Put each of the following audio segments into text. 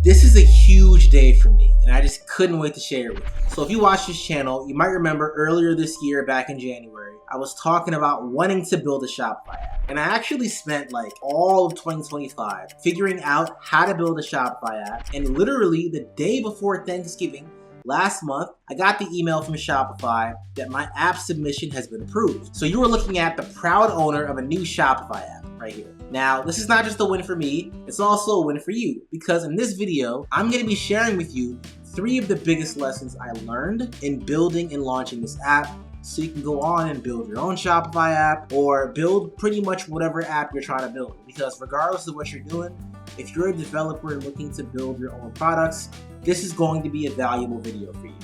This is a huge day for me, and I just couldn't wait to share it with you. So if you watch this channel, you might remember earlier this year, back in January, I was talking about wanting to build a Shopify app. And I actually spent like all of 2025 figuring out how to build a Shopify app. And literally the day before Thanksgiving, last month, I got the email from Shopify that my app submission has been approved. So you are looking at the proud owner of a new Shopify app right here. Now, this is not just a win for me, it's also a win for you, because in this video, I'm gonna be sharing with you 3 of the biggest lessons I learned in building and launching this app, so you can go on and build your own Shopify app or build pretty much whatever app you're trying to build. Because regardless of what you're doing, if you're a developer looking to build your own products, this is going to be a valuable video for you.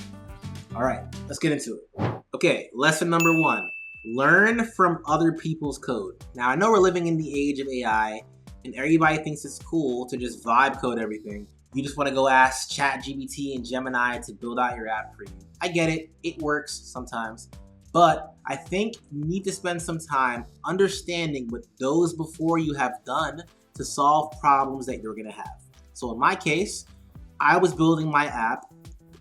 All right, let's get into it. Okay, lesson number 1. Learn from other people's code. Now, I know we're living in the age of AI, and everybody thinks it's cool to just vibe code everything. You just want to go ask ChatGPT and Gemini to build out your app for you. I get it, it works sometimes, but I think you need to spend some time understanding what those before you have done to solve problems that you're gonna have. So in my case, I was building my app,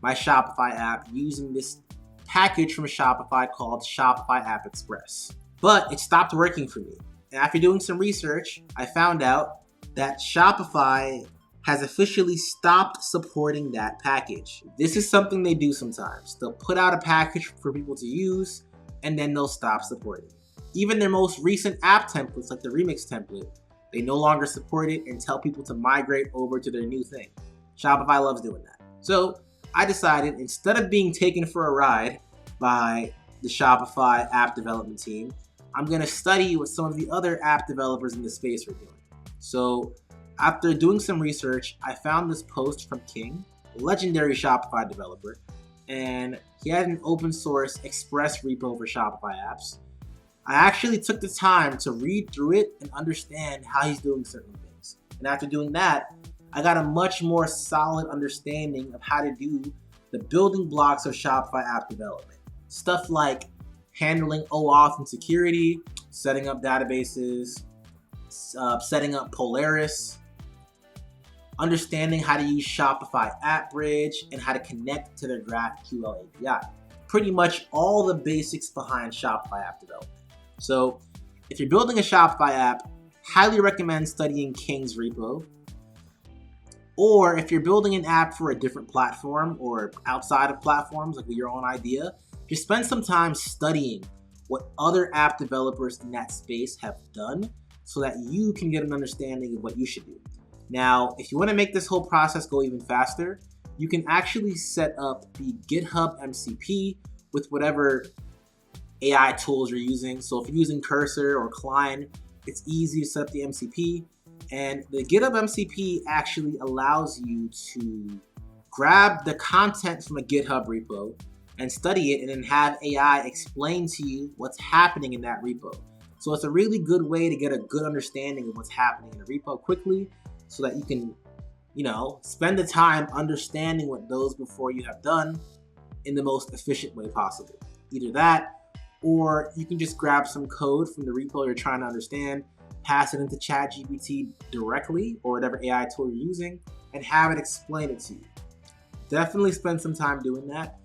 my Shopify app, using this package from Shopify called Shopify App Express. But it stopped working for me. And after doing some research, I found out that Shopify has officially stopped supporting that package. This is something they do sometimes. They'll put out a package for people to use, and then they'll stop supporting it. Even their most recent app templates, like the Remix template, they no longer support it and tell people to migrate over to their new thing. Shopify loves doing that. So I decided, instead of being taken for a ride by the Shopify app development team, I'm gonna study what some of the other app developers in the space are doing. So after doing some research, I found this post from King, a legendary Shopify developer, and he had an open source Express repo for Shopify apps. I actually took the time to read through it and understand how he's doing certain things. And after doing that, I got a much more solid understanding of how to do the building blocks of Shopify app development. Stuff like handling OAuth and security, setting up databases, setting up Polaris, understanding how to use Shopify App Bridge, and how to connect to their GraphQL API. Pretty much all the basics behind Shopify app development. So if you're building a Shopify app, highly recommend studying King's repo. Or if you're building an app for a different platform or outside of platforms, like with your own idea, just spend some time studying what other app developers in that space have done so that you can get an understanding of what you should do. Now, if you want to make this whole process go even faster, you can actually set up the GitHub MCP with whatever AI tools you're using. So if you're using Cursor or Klein, it's easy to set up the MCP. And the GitHub MCP actually allows you to grab the content from a GitHub repo and study it, and then have AI explain to you what's happening in that repo. So it's a really good way to get a good understanding of what's happening in the repo quickly, so that you can, spend the time understanding what those before you have done in the most efficient way possible. Either that, or you can just grab some code from the repo you're trying to understand, pass it into ChatGPT directly or whatever AI tool you're using, and have it explain it to you. Definitely spend some time doing that.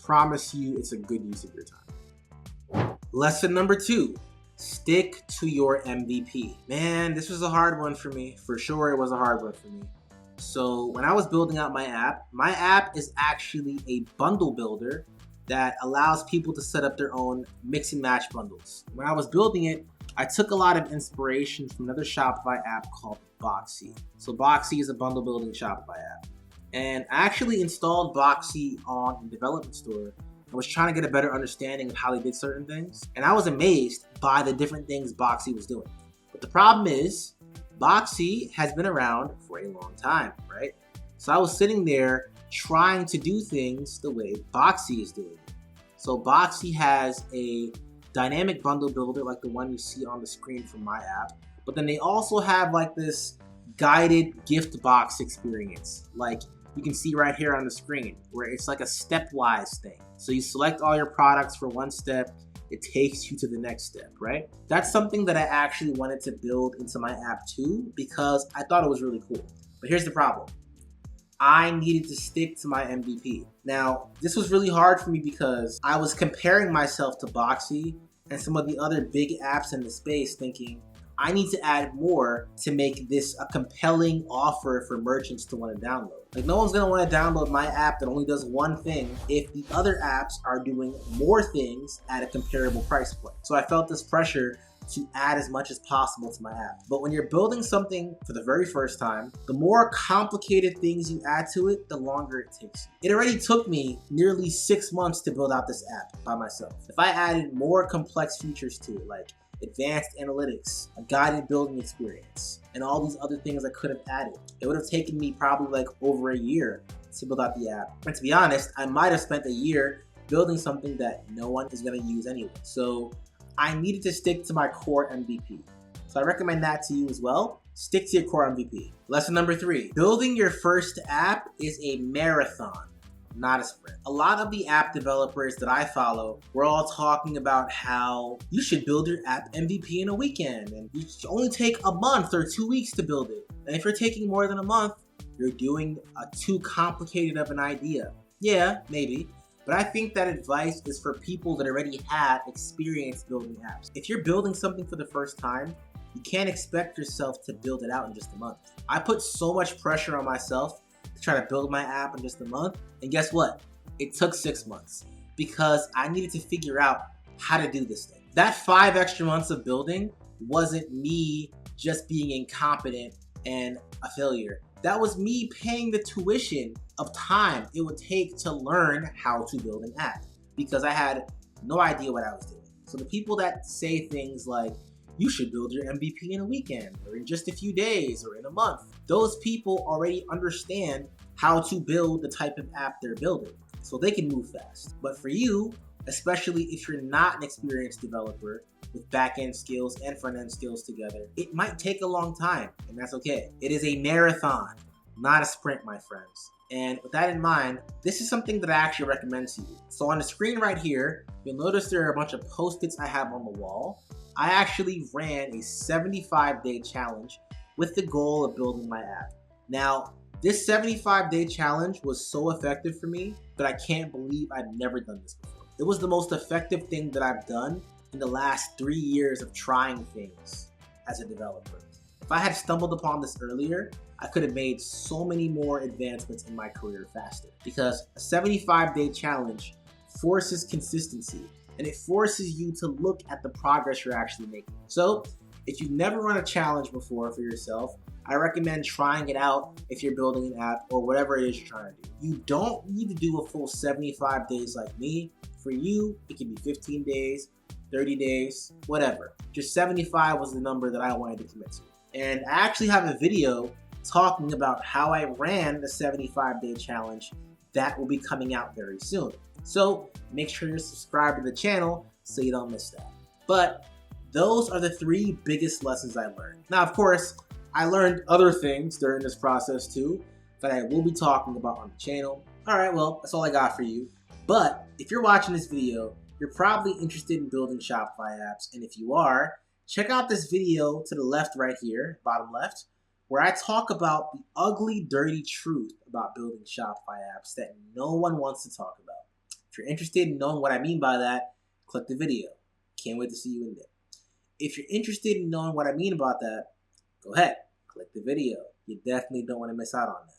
Promise you it's a good use of your time. Lesson number 2, stick to your MVP. Man, this was a hard one for me. For sure, it was a hard one for me. So when I was building out my app is actually a bundle builder that allows people to set up their own mix and match bundles. When I was building it, I took a lot of inspiration from another Shopify app called Boxy. So Boxy is a bundle building Shopify app. And I actually installed Boxy on the development store. I was trying to get a better understanding of how they did certain things. And I was amazed by the different things Boxy was doing. But the problem is, Boxy has been around for a long time, right? So I was sitting there trying to do things the way Boxy is doing it. So Boxy has a dynamic bundle builder like the one you see on the screen from my app. But then they also have like this guided gift box experience, like you can see right here on the screen, where it's like a stepwise thing. So you select all your products for one step, it takes you to the next step, right? That's something that I actually wanted to build into my app too, because I thought it was really cool. But here's the problem. I needed to stick to my MVP. Now, this was really hard for me because I was comparing myself to Boxy and some of the other big apps in the space, thinking, I need to add more to make this a compelling offer for merchants to want to download. Like, no one's gonna want to download my app that only does one thing if the other apps are doing more things at a comparable price point. So I felt this pressure to add as much as possible to my app. But when you're building something for the very first time, the more complicated things you add to it, the longer it takes you. It already took me nearly 6 months to build out this app by myself. If I added more complex features to it, like advanced analytics, a guided building experience, and all these other things I could have added, it would have taken me probably like over a year to build out the app. And to be honest, I might have spent a year building something that no one is gonna use anyway. So I needed to stick to my core MVP. So I recommend that to you as well. Stick to your core MVP. Lesson number 3, building your first app is a marathon, not a sprint. A lot of the app developers that I follow, we're all talking about how you should build your app MVP in a weekend, and you should only take a month or 2 weeks to build it. And if you're taking more than a month, you're doing too complicated of an idea. Yeah, maybe. But I think that advice is for people that already had experience building apps. If you're building something for the first time, you can't expect yourself to build it out in just a month. I put so much pressure on myself to try to build my app in just a month, and guess what? It took 6 months because I needed to figure out how to do this thing. That 5 extra months of building wasn't me just being incompetent and a failure. That was me paying the tuition of time it would take to learn how to build an app because I had no idea what I was doing. So the people that say things like, you should build your MVP in a weekend or in just a few days or in a month, those people already understand how to build the type of app they're building, so they can move fast. But for you, especially if you're not an experienced developer with back-end skills and front-end skills together, it might take a long time, and that's okay. It is a marathon, not a sprint, my friends. And with that in mind, this is something that I actually recommend to you. So on the screen right here, you'll notice there are a bunch of post-its I have on the wall. I actually ran a 75-day challenge with the goal of building my app. Now, this 75-day challenge was so effective for me that I can't believe I've never done this before. It was the most effective thing that I've done in the last 3 years of trying things as a developer. If I had stumbled upon this earlier, I could have made so many more advancements in my career faster, because a 75-day challenge forces consistency, and it forces you to look at the progress you're actually making. So if you've never run a challenge before for yourself, I recommend trying it out if you're building an app or whatever it is you're trying to do. You don't need to do a full 75 days like me. For you, it can be 15 days, 30 days, whatever. Just 75 was the number that I wanted to commit to. And I actually have a video talking about how I ran the 75-day challenge that will be coming out very soon. So make sure you're subscribed to the channel so you don't miss that. But those are the 3 biggest lessons I learned. Now, of course, I learned other things during this process too that I will be talking about on the channel. All right, well, that's all I got for you. But if you're watching this video, you're probably interested in building Shopify apps. And if you are, check out this video to the left right here, bottom left, where I talk about the ugly, dirty truth about building Shopify apps that no one wants to talk about. If you're interested in knowing what I mean by that, click the video. Can't wait to see you in there. If you're interested in knowing what I mean about that, go ahead, click the video. You definitely don't want to miss out on that.